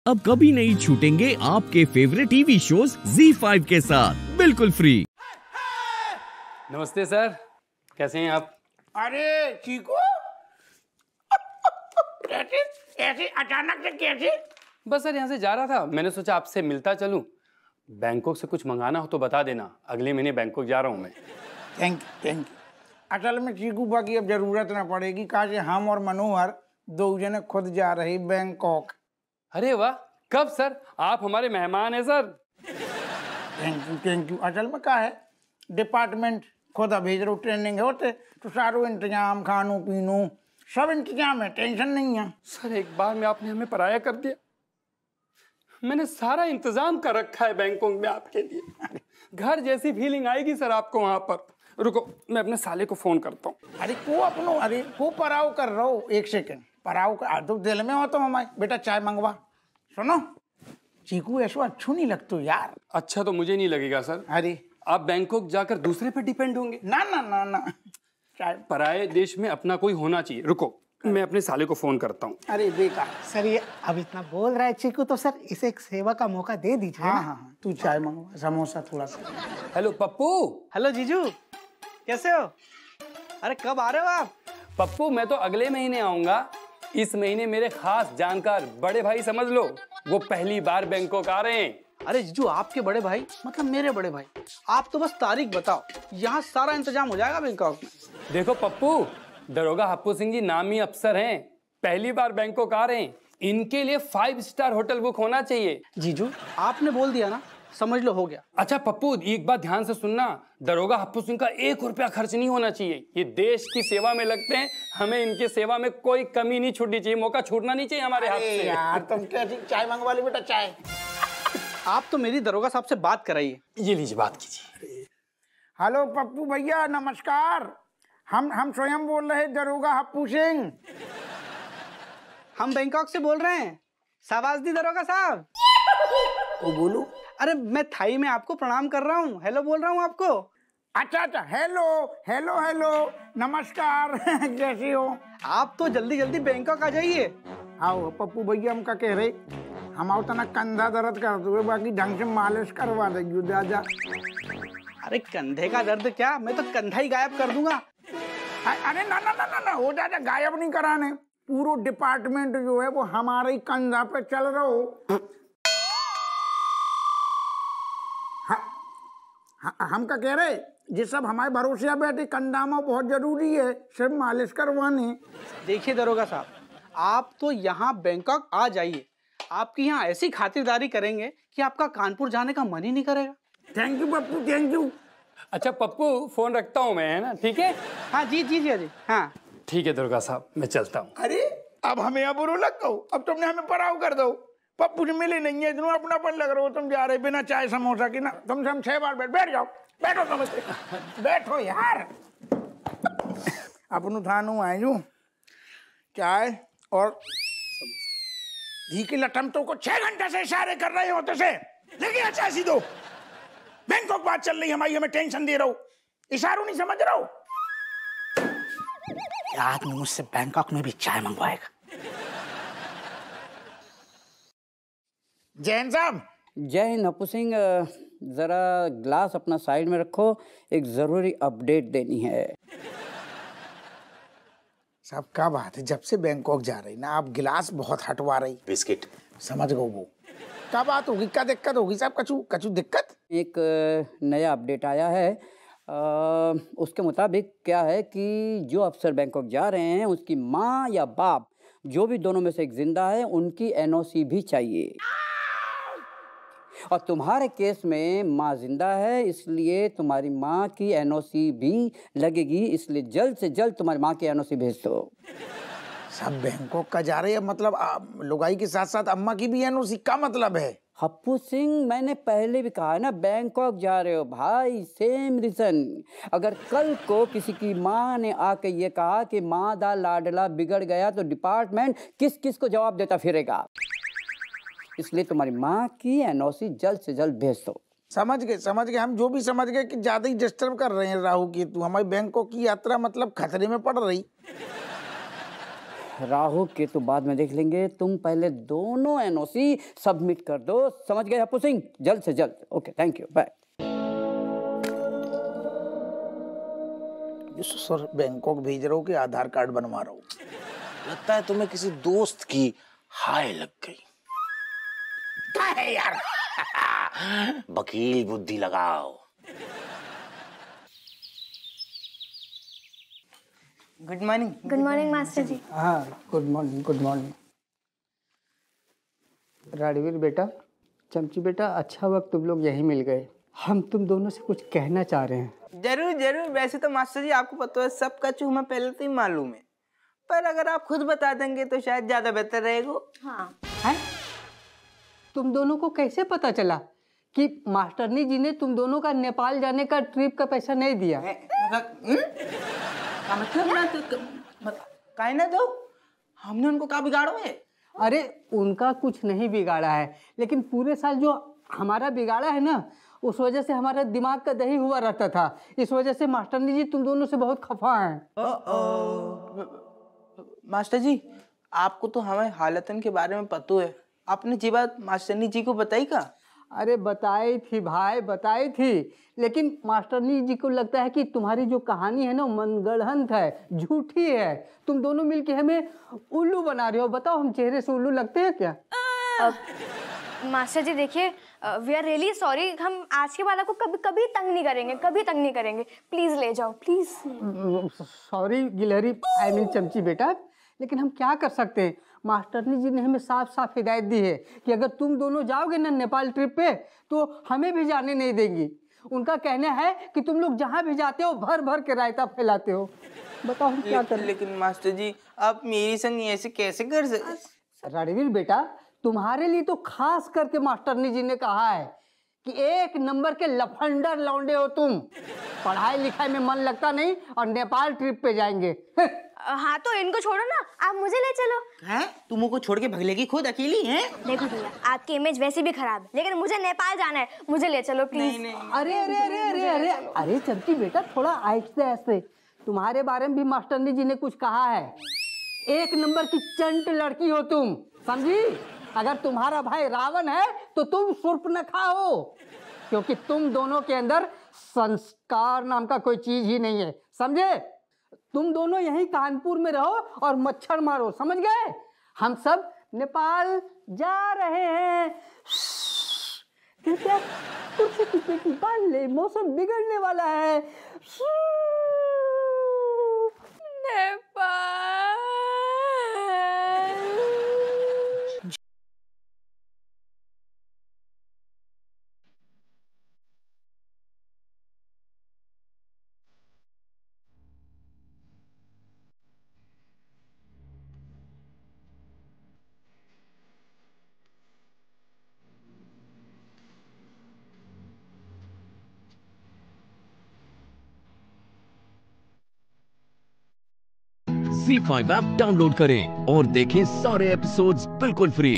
अब कभी नहीं छूटेंगे आपके फेवरेट टीवी शोज ZEE5 के साथ बिल्कुल फ्री। नमस्ते सर, कैसे हैं आप? अरे चीकू, कैसे ऐसे अचानक से कैसे? बस सर यहाँ से जा रहा था, मैंने सोचा आपसे मिलता चलूं। बैंकॉक से कुछ मंगाना हो तो बता देना, अगले महीने बैंकॉक जा रहा हूँ मैं। Thank you. असल में चीकू बा की अब जरूरत न पड़ेगी, कहा कि हम और मनोहर दो जने खुद जा रहे बैंकॉक। अरे वाह, कब सर? आप हमारे मेहमान हैं सर। Thank you. असल में क्या है, डिपार्टमेंट खुद भेज रहा ट्रेनिंग है होते तो सारो इंतजाम, खानू पीनू सब इंतजाम है, टेंशन नहीं है। सर एक बार में आपने हमें पराया कर दिया। मैंने सारा इंतजाम कर रखा है बैंकॉक में आपके लिए। घर जैसी फीलिंग आएगी सर आपको वहां पर। रुको, मैं अपने साले को फोन करता हूँ। अरे को पराव कर रहा हो, एक सेकंड पराव कर तो दिल में हो तो हमारे बेटा चाय मंगवा। सुनो चीकू, ऐसा अच्छू नहीं लगता यार। अच्छा तो मुझे नहीं लगेगा सर। अरे आप बैंकॉक जाकर दूसरे पे डिपेंड होंगे। ना ना ना ना, चाय पराये देश में अपना कोई होना चाहिए। रुको, मैं अपने साले को फोन करता हूँ। अरे बेकार। सर ये अब इतना बोल रहा है चीकू, तो सर इसे एक सेवा का मौका दे दीजिए। हाँ, तू चाय मंगवा, समोसा थोड़ा सा। हेलो पप्पू। हेलो जीजू, कैसे हो? अरे कब आ रहे हो आप? पप्पू मैं तो अगले महीने आऊंगा। इस महीने मेरे खास जानकार बड़े भाई समझ लो, वो पहली बार बैंकॉक आ रहे हैं। अरे जीजू, आपके बड़े भाई मतलब मेरे बड़े भाई, आप तो बस तारीख बताओ, यहाँ सारा इंतजाम हो जाएगा बैंकॉक में। देखो पप्पू, दरोगा हप्पू सिंह जी नामी अफसर हैं, पहली बार बैंकॉक आ रहे हैं, इनके लिए 5 स्टार होटल बुक होना चाहिए। जीजू आपने बोल दिया ना, समझ लो हो गया। अच्छा पप्पू, एक बात ध्यान से सुनना, दरोगा हप्पू सिंह का 1 रुपया खर्च नहीं होना चाहिए। ये देश की सेवा में लगते हैं, हमें इनके सेवा में कोई कमी नहीं छूटनी चाहिए, मौका छूटना नहीं चाहिए हमारे हाथ से। यार तुम कैसी चाय मंगवा ली बेटा, चाय। आप तो मेरी दरोगा साहब से बात कराइए। ये लीजिए, बात कीजिए। हेलो पप्पू भैया, नमस्कार। हम स्वयं बोल रहे दरोगा हप्पू सिंह। हम बैंकॉक से बोल रहे हैं, शाबाश दी दरोगा साहब। वो बोलो। अरे मैं थाई में आपको प्रणाम कर रहा हूँ, हेलो बोल रहा हूँ आपको। अच्छा, हेलो नमस्कार। कैसे हो? आप तो जल्दी जल्दी बैंकॉक आ जाइए। आओ पप्पू भैया, हम का कह रहे हम आओ तना कंधा दर्द कर दो, बाकी ढंग से मालिश करवा देगी दादा। अरे कंधे का दर्द क्या, मैं तो कंधा ही गायब कर दूंगा। अरे ना हो दादा, गायब नहीं कराने, पूरा डिपार्टमेंट जो है वो हमारे ही कंधा पे चल रहा हो। हम का कह रहे ये सब हमारे भरोसे बैठे, कंधा में बहुत जरूरी है सिर्फ मालिश करवाने। देखिए दरोगा साहब, आप तो यहाँ बैंकॉक आ जाइए, आपकी यहाँ ऐसी खातिरदारी करेंगे कि आपका कानपुर जाने का मन ही नहीं करेगा। Thank you Pappu, thank you. अच्छा पप्पू, फोन रखता हूँ मैं, है ना? ठीक है। हाँ जी। हाँ ठीक है दरोगा साहब, मैं चलता हूँ। अरे अब हमें अब बुरा लग गो, अब तुमने हमें पराव कर दो। पप्पू से मिले नहीं है, इतना अपनापन लग रहा हो, तुम जा रहे बिना चाय समोसा की ना। तुमसे हम 6 बार बैठ जाओ, बैठो तुम, बैठो यार। अपनू थानू आयू चाय और घी की लटम तो को 6 घंटे से इशारे कर रहे होते से, लेकिन अच्छा सीधो बैंकॉक बात चल रही हमारी, हमें टेंशन दे रहा हो, इशारों नहीं समझ रहा हो। आदमी मुझसे बैंकॉक में भी चाय मंगवाएगा। जैन साहब। जय हिंद हप्पू सिंह, जरा ग्लास अपना साइड में रखो, एक जरूरी अपडेट देनी है। साहब क्या बात है, जब से बैंकॉक जा रही ना आप गिलास बहुत हटवा रही। बिस्किट समझ गो वो क्या बात होगी, क्या दिक्कत होगी साहब? कछु दिक्कत? एक नया अपडेट आया है, उसके मुताबिक क्या है कि जो अफसर बैंकॉक जा रहे हैं उसकी माँ या बाप, जो भी दोनों में से एक जिंदा है, उनकी एनओसी भी चाहिए। और तुम्हारे केस में माँ जिंदा है, इसलिए तुम्हारी माँ की एनओसी भी लगेगी, इसलिए जल्द से जल्द तुम्हारी माँ की एनओसी भेज दो। सब बैंकॉक का जा रहे हैं मतलब लुगाई के साथ साथ अम्मा की भी एनओसी, का मतलब है? हप्पू सिंह, मैंने पहले भी कहा है ना, बैंकॉक जा रहे हो भाई, सेम रीजन। अगर कल को किसी की माँ ने आके ये कहा कि मादा लाडला बिगड़ गया तो डिपार्टमेंट किस किस को जवाब देता फिरेगा, इसलिए तुम्हारी माँ की एनओसी जल्द से जल्द भेज दो। समझ गए, हम जो भी समझ गए कि ज्यादा ही डिस्टर्ब कर रहे हैं राहु केतु, हमारी बैंकॉक की यात्रा मतलब खतरे में पड़ रही। राहु के तो बाद में देख लेंगे, तुम पहले दोनों एनओसी सबमिट कर दो। समझ गए हप्पू सिंह? जल्द से जल्द। Okay, thank you, bye. Sir Bangkok भेज रहा हूँ कि आधार कार्ड बनवा रहा हूँ? लगता है तुम्हें किसी दोस्त की हाय लग गई। क्या है यार? वकील बुद्धि लगाओ। Good morning. Good morning master ji. हाँ, good morning, good morning. Ranveer बेटा, चमची बेटा, अच्छा वक्त तुम लोग यहीं मिल गए। हम तुम दोनों से कुछ कहना चाह रहे हैं। जरूर जरूर। वैसे तो मास्टर जी आपको पता है सबका चूह हमें पहले से ही मालूम है, पर अगर आप खुद बता देंगे तो शायद ज्यादा बेहतर रहेगा। हाँ। हैं? तुम दोनों को कैसे पता चला कि मास्टरनी जी ने तुम दोनों का नेपाल जाने का ट्रिप का पैसा नहीं दिया? मतलब ना तो काहे ना दो, हमने उनको क्या बिगाड़ो है? अरे उनका कुछ नहीं बिगाड़ा है, लेकिन पूरे साल जो हमारा बिगाड़ा है ना, उस वजह से हमारा दिमाग का दही हुआ रहता था। इस वजह से मास्टरनी जी तुम दोनों से बहुत खफा हैं। मास्टर जी, आपको तो हमारे हालतन के बारे में पता है, आपने जी बात मास्टरनी जी को बताई का? अरे बताई थी भाई, बताई थी, लेकिन मास्टरनी जी को लगता है कि तुम्हारी जो कहानी है ना मनगढ़ंत है, झूठी है। तुम दोनों मिलके हमें उल्लू बना रहे हो। बताओ, हम चेहरे से उल्लू लगते हैं क्या? मास्टर जी देखिए, वी आर रियली सॉरी। हम आज के बाद आपको कभी कभी तंग नहीं करेंगे, कभी तंग नहीं करेंगे। प्लीज ले जाओ, प्लीज। सॉरी गिलहरी, आई मीन चमची बेटा, लेकिन हम क्या कर सकते हैं? मास्टरनी जी ने हमें साफ साफ हिदायत दी है कि अगर तुम दोनों जाओगे ना नेपाल ट्रिप पे, तो हमें भी जाने नहीं देंगी। उनका कहना है कि तुम लोग जहाँ भी जाते हो भर भर के रायता फैलाते हो। बताओ हम क्या करें? लेकिन मास्टर जी, आप मेरी संग ऐसे कैसे कर सकते? रणवीर बेटा, तुम्हारे लिए तो खास करके मास्टरनी जी ने कहा है कि एक नंबर के लफंडर लौंडे हो तुम। पढ़ाई लिखाई में मन लगता नहीं और नेपाल ट्रिप पे जाएंगे। हाँ तो इनको छोड़ो ना, आप मुझे ले चलो। हैं? तुम को छोड़ के भगलेगी खुद अकेली हैं? देखो भैया, आपकी इमेज वैसे भी खराब है, लेकिन मुझे नेपाल जाना है, मुझे ले चलो प्लीज। नहीं, अरे अरे अरे अरे अरे अरे चमची बेटा, थोड़ा आहिस्ते आहिस्ते। तुम्हारे बारे में भी मास्टरनी जी ने कुछ कहा है। एक नंबर की चंट लड़की हो तुम, समझी? अगर तुम्हारा भाई रावण है तो तुम शूर्पणखा हो, क्योंकि तुम दोनों के अंदर संस्कार नाम का कोई चीज ही नहीं है, समझे? तुम दोनों यहीं कानपुर में रहो और मच्छर मारो, समझ गए? हम सब नेपाल जा रहे हैं। कृपया कुर्सी की पेटी बांध ले, मौसम बिगड़ने वाला है। नेपाल। Z5 ऐप डाउनलोड करें और देखें सारे एपिसोड्स बिल्कुल फ्री।